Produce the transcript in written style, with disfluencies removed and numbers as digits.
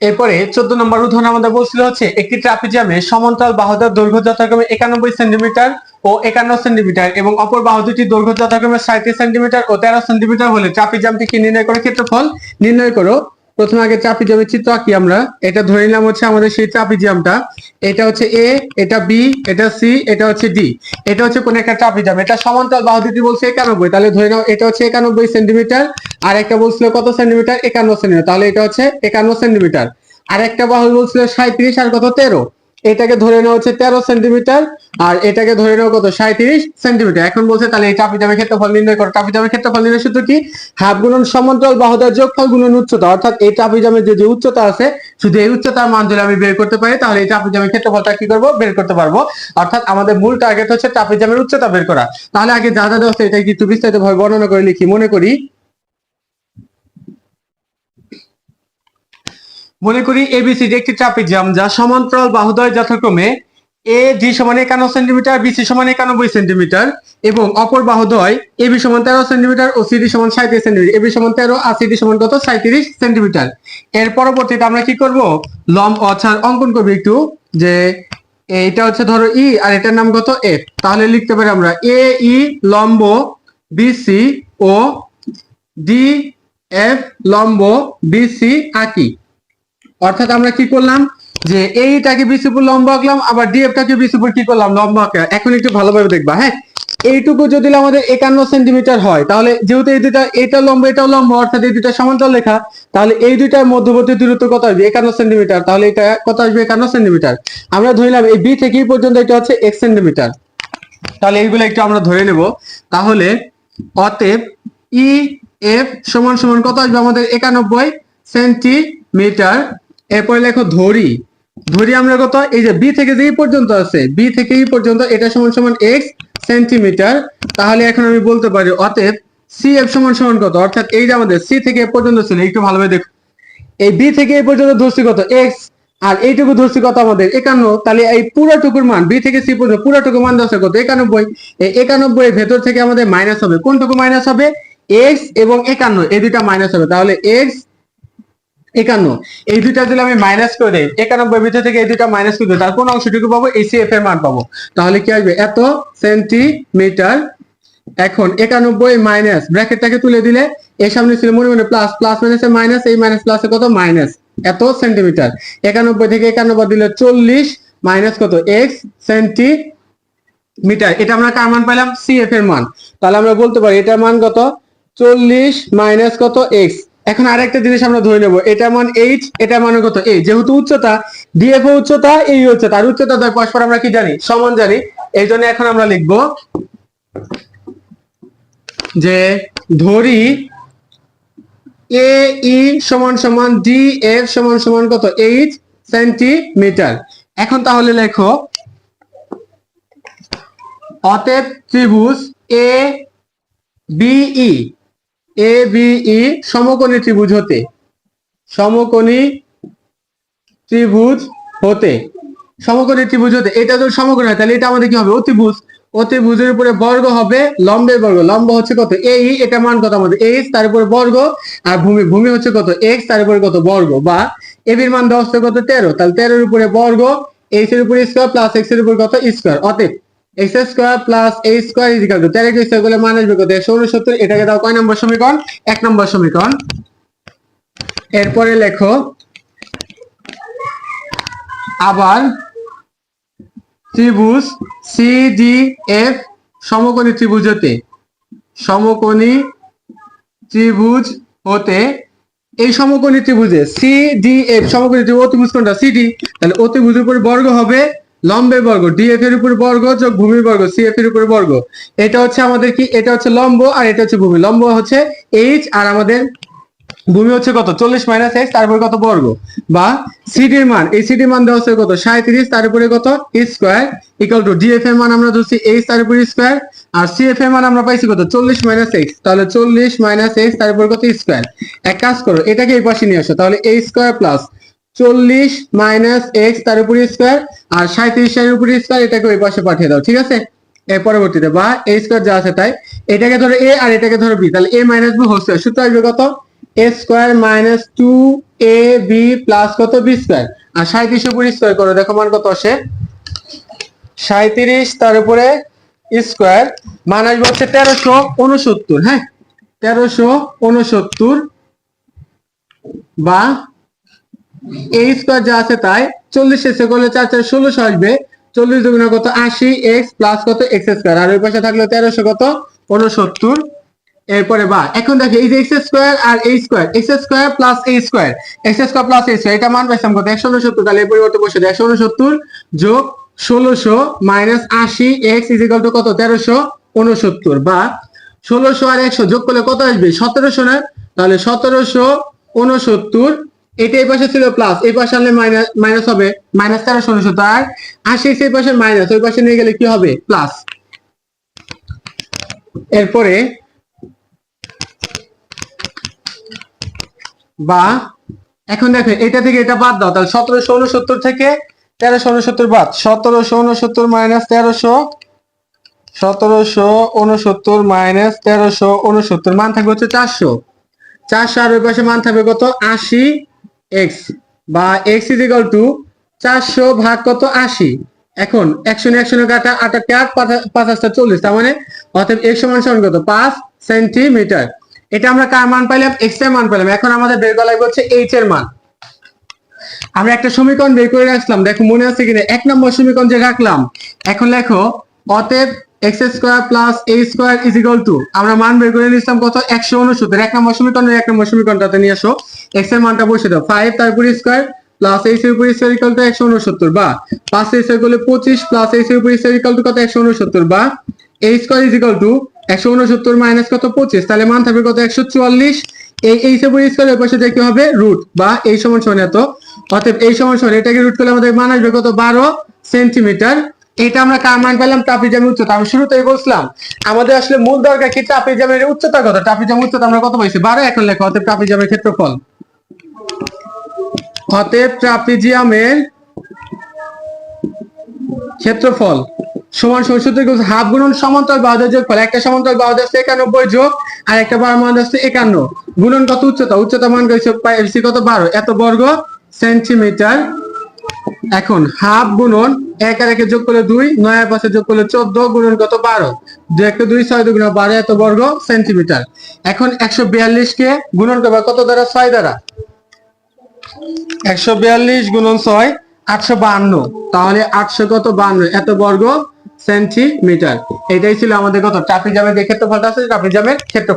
এরপরে 14 নম্বর উদাহরণ আমাদের বলছিল হচ্ছে একটি ট্রাপিজিয়ামে সমান্তরাল বাহুদ্বয়ের দৈর্ঘ্য যথাক্রমে 91 সেন্টিমিটার ও 51 সেন্টিমিটার এবং অপর বাহু দুটির দৈর্ঘ্য যথাক্রমে 37 সেন্টিমিটার ও 13 সেন্টিমিটার হলে ট্রাপিজিয়ামটিকে নির্ণয় করে ক্ষেত্রফল নির্ণয় করো। প্রথমে আগে ট্রাপিজিয়ামের চিত্র আঁকি আমরা। এটা ধরে নিলাম হচ্ছে আমাদের সেই ট্রাপিজিয়ামটা। এটা হচ্ছে এ, এটা বি, এটা সি, এটা হচ্ছে ডি। এটা হচ্ছে কোন একটা ট্রাপিজিয়াম। এটা সমান্তরাল বাহু দুটি বলছে 91, তাহলে ধরে নাও এটা হচ্ছে 91 সেন্টিমিটার। আর একটা বলছিল কত সেন্টিমিটার? 51 সেন্টিমিটার, তাহলে এটা হচ্ছে 51 সেন্টিমিটার। আর একটা বাহু বলছিল 37 আর কত 13, এটাকে ধরে নেওয়া হচ্ছে 13 সেন্টিমিটার আর এটাকে ধরে নেওয়া কত 37 সেন্টিমিটার। এখন বলছে তাহলে এই ট্রাপিজিয়ামের ক্ষেত্রফল নির্ণয় করো। ট্রাপিজিয়ামের ক্ষেত্রফল নির্ণয় সূত্র কি? হাফ গুণন সমান্তরাল বাহুদ্বয়ের যোগফল গুণন উচ্চতা। অর্থাৎ এই ট্রাপিজিয়ামের যে উচ্চতা আছে, শুধু এই উচ্চতার মান যদি আমি বের করতে পারি তাহলে এই ট্রাপিজিয়ামের ক্ষেত্রফলটা কি করব? বের করতে পারবো। অর্থাৎ আমাদের মূল টার্গেট হচ্ছে ট্রাপিজিয়ামের উচ্চতা বের করা। তাহলে আগে যা যা দেওয়া আছে এটা কি একটু বিস্তারিতভাবে বর্ণনা করে লিখি। মনে করি এবিসিডি একটি ট্রাপিজিয়াম যা সমান্তরাল বাহুদ্বয় যথাক্রমে এ ডি সমান 51 সেন্টিমিটার, বিসি সমান 91 সেন্টিমিটার এবং অপর বাহুদ্বয় এবি সমান 13 সেন্টিমিটার ও সিডি সমান 37 সেন্টিমিটার। এবি সমান 13 আর সিডি সমান কত? 37 সেন্টিমিটার। এর পরবর্তীতে আমরা কি করব? লম্ব অর্থাৎ অঙ্কন করব একটু, যে এটা হচ্ছে ধরো ই আর এটার নাম কত? এফ। তাহলে লিখতে পারি আমরা এ ই লম্ব বিসি ও ডি এফ লম্ব বিসি আঁকি। অর্থাৎ আমরা কি করলাম, যে এইটাকে বিসিপুর লম্ব আঁকলাম, আবার ডিএফটাকে বিসিপুর কি করলাম? লম্ব আঁকলাম। এখন একটু ভালোভাবে দেখবা, হ্যাঁ। এইটুকু যদি আমাদের 51 সেন্টিমিটার হয়, তাহলে যেহেতু এই দুটা, এটা লম্ব এটাও লম্ব, অর্থাৎ এই দুটা সমান্তরাল রেখা, তাহলে এই দুইটার মধ্যবর্তী দূরত্ব কত আসবে? 51 সেন্টিমিটার। তাহলে এটা কত আসবে? 51 সেন্টিমিটার। আমরা ধরলাম এই বি থেকে এই পর্যন্ত এটা হচ্ছে x সেন্টিমিটার। তাহলে এইগুলো একটু আমরা ধরে নেব। তাহলে অতএব ই এফ সমান সমান কত আসবে আমাদের? 91 সেন্টিমিটার। এরপরে লেখো ধরি। ধরি আমরা কত? এই যে বি থেকে যে এই পর্যন্ত আছে, বি থেকে এই পর্যন্ত, এটা সমান সমান x সেন্টিমিটার। তাহলে এখন আমি বলতে পারি অতএব সি এফ সমান সমান কত? অর্থাৎ এই যে আমাদের সি থেকে এ পর্যন্ত ছিল, একটু ভালোভাবে দেখো, এই বি থেকে এই পর্যন্ত ধরছি কত? x, আর এইটুকু ধরছি কত আমাদের? 51। তাহলে এই পুরোটুকুর মান বি থেকে সি পর্যন্ত পুরোটুকু মান দশ কত? 91। এই 91 এর ভেতর থেকে আমাদের মাইনাস হবে, কোনটুকু মাইনাস হবে? x এবং 51, এই দুইটা মাইনাস হবে। তাহলে x 51, এই দুইটা যদি আমি মাইনাস করে দেই, 91 ভিতর থেকে এই দুইটা মাইনাস করে দিই, তার কোন অংশটুকু পাবো? এসিএফ এর মান পাবো। তাহলে কি আসবে? এত সেন্টিমিটার। এখন 91 মাইনাস ব্র্যাকেটটাকে তুলে দিলে এর সামনে ছিল মনে মনে প্লাস, প্লাস মাইনাসে মাইনাস, এই মাইনাস প্লাসে কত? মাইনাস এত সেন্টিমিটার। 91 থেকে 91 দিলে 40 মাইনাস কত? x centimetre. এটা আমরা কার মান পাইলাম? সিএফ এর মান। তাহলে আমরা বলতে পারি এটার মান কত? 40 মাইনাস কত? x। এখন আরেকটা জিনিস আমরা ধরে নেব, এটা মান h, এটা মান কত? a। যেহেতু উচ্চতা, ডিএফ ও উচ্চতা, এই উচ্চতা, আর উচ্চতা দ্বয় পরস্পর আমরা কি জানি? সমান জানি। এই জন্য এখন আমরা লিখব যে ধরি এ ই সমান সমান ডি এফ সমান সমান কত? 8 সেন্টিমিটার। এখন তাহলে লেখো অতএব ত্রিভুজ এ বিই, এ বিই সমকোণী ত্রিভুজ হতে, সমকোণী ত্রিভুজ হতে, সমকোণী ত্রিভুজ হতে, এটা যদি সমকোণ হয় তাহলে এটা আমাদের কি হবে? অতিভুজ। অতিভুজের উপরে বর্গ হবে লম্বের বর্গ। লম্ব হচ্ছে কত? এই, এটা মান কত আমাদের? h, তার উপরে বর্গ, আর ভূমি, ভূমি হচ্ছে কত? x, তার উপরে কত? বর্গ। বা এবির মান দেওয়া হচ্ছে কত? 13, তাহলে 13 এর উপরে বর্গ, h এর উপরে স্কয়ার প্লাস x এর উপরে কত? স্কয়ার। অতএব x square plus a square is equal to 13 K square করলে মান আসবে কত? 169। এটাকে দাও কয় নম্বর সমীকরণ? 1 নম্বর সমীকরণ। এরপরে লেখো আবার ত্রিভুজ সিডিএফ সমকোণী ত্রিভুজ হতে, সমকোণী ত্রিভুজ হতে, এই সমকোণী ত্রিভুজে সিডিএফ সমকোণী ত্রিভুজ, অতিভুজ কোনটা? সিডি। তাহলে অতিভুজের উপর বর্গ হবে লম্বের বর্গ, ডিএফ এর উপর বর্গ যোগ ভূমির বর্গ, সিএফ এর উপর বর্গ। এটা হচ্ছে আমাদের কি? এটা হচ্ছে লম্ব আর এটা হচ্ছে ভূমি। লম্ব হচ্ছে এইচ আর আমাদের ভূমি হচ্ছে কত? 40 মাইনাস x, তারপরে কত? বর্গ। বা সিডির মান, এই সিডির মান দেওয়া হচ্ছে কত? 37, তার উপরে কত? স্কয়ার ইকুয়াল টু ডিএফ এর মান আমরা ধরছি h, তার উপরে স্কয়ার, আর সিএফ এর মান আমরা পাইছি কত? 40 মাইনাস x। তাহলে 40 মাইনাস x, তার উপরে কত? স্কয়ার। এক কাজ করো, এটাকে এই পাশে নিয়ে আসো। তাহলে a square plus 40 minus x, তার উপরে স্কয়ার, আর 37 এর উপরে স্কয়ার, এটাকে ওই পাশে পাঠিয়ে দাও। ঠিক আছে? এর পরবর্তীতে বা a স্কয়ার যা আছে তাই, এটাকে ধরো a আর এটাকে ধরো b, তাহলে a minus b whole square. সূত্র আসবে কত? A square minus 2ab plus কত বি স্কোয়ার। আর 37 উপর স্কোয়ার করো, দেখো মান কত আসে। 37 তার উপরে স্কোয়ার মান আসবে হচ্ছে 1369। হ্যাঁ, 1369 বা এ স্কোয়ার যা আছে তাই 40 এসে করলে 4 4 16 আসবে। 40 দুগুণে কত 80 এক্স প্লাস কত এক্স স্কোয়ার, আর ওই পাশে থাকলো 1300 কত 69। এরপরে বা এখন দেখো এই যে এক্স স্কোয়ার আর এ স্কোয়ার, এক্স স্কোয়ার প্লাস এ স্কোয়ার, এক্স স্কোয়ার প্লাস এ স্কোয়ার, এটা মান পাইছিলাম কত 169। তাহলে এই পরিবর্তে বসে 169 যোগ 1600 minus 80 x is equal to কত 1369, বা 1600 আর 100 যোগ করলে কত আসবে 1700 না। তাহলে 1769, এটা এই পাশে ছিল প্লাস, এই পাশে আনলে মাইনাস হবে, মাইনাস 1369। আর 80 এই পাশে মাইনাস, ওই পাশে নিয়ে গেলে কি হবে প্লাস। এরপরে বা এখন দেখো এটা থেকে এটা বাদ দাও, তাহলে 1769 থেকে 1369 বাদ, 1769 মাইনাস 1769 মাইনাস 1369 মান থাকবে হচ্ছে 400। 400 আর ওই পাশে মান থাকবে কত 80 এক্স, বা এক্স ইজ ইকুয়াল টু 400 ভাগ কত 80। এখন 100 কাটা 8 5 40, তার মানে অতএব x সমান সমান কত 5 সেন্টিমিটার। এটা আমরা কার মান পাইলাম, এক্স এর মান পেলাম। এখন আমাদের বের করা লাগবে হচ্ছে এইচ এর মান। আমরা একটা সমীকরণ বের করে রাখলাম, দেখো মনে আছে কিনা, 1 নম্বর সমীকরণ যে রাখলাম। এখন লেখো অতএব x square plus A square is equal to, আমরা মান বের করে নিলাম কত 169। 1 নম্বর সমীকরণের 1 নম্বর সমীকরণটাতে নিয়ে আসো, এক্স এর মানটা বসে দাও 5 তারপর স্কোয়ার প্লাস এইচ এর উপর স্কোয়ার ইকুয়াল টু 169, বা 5 এর স্কোয়ার করলে 25 প্লাস এইচ এর উপর স্কোয়ার ইকুয়াল টু কত 169, বা a square is equal to 169 minus কত 25, তাহলে মান থাকবে কত 144। এই এইচ এর উপর স্কোয়ার এর পাশে দেখতে হবে রুট, বা এই সমান সমান এত। অতএব এই সমান সমান এটাকে রুট করলে আমাদের মান আসবে কত 12 সেন্টিমিটার। এটা আমরা কার মান পেলাম, ট্রাপিজিয়ামের উচ্চতা। আমি শুরুতেই বলছিলাম আমাদের আসলে মূল দরকার কি ট্রাপিজিয়ামের উচ্চতা কত। ট্রাপিজিয়ামের উচ্চতা আমরা কত পাইছি 12। এখন লেখো অতএব ট্রাপিজিয়ামের ক্ষেত্রফল, অতএব ট্রাপিজিয়ামের ক্ষেত্রফল সমান সমান সূত্র হাফ গুণন সমান্তরাল বাহুদের যোগফল। একটা সমান্তরাল বাহুদের হচ্ছে 91 যোগ আর একটা বাহুর মান হচ্ছে 51 গুণন কত উচ্চতা, উচ্চতা মান পাইছি কত 12 এত বর্গ সেন্টিমিটার। এখন হাফ গুণন 1 আর 1 যোগ করলে 2, 9 আর 5 যোগ করলে 14 গুণন কত 12, 2 1 2 6 2 12 এত বর্গ সেন্টিমিটার। এখন 142 কে গুণন করবে কত দ্বারা 6 দ্বারা, 142 গুণন 6 852, তাহলে 800 কত 52 এত বর্গ সেন্টিমিটার। এটাই ছিল আমাদের কত ট্রাপিজিয়ামের যে ক্ষেত্রফলটা আছে ট্রাপিজিয়ামের ক্ষেত্রফল।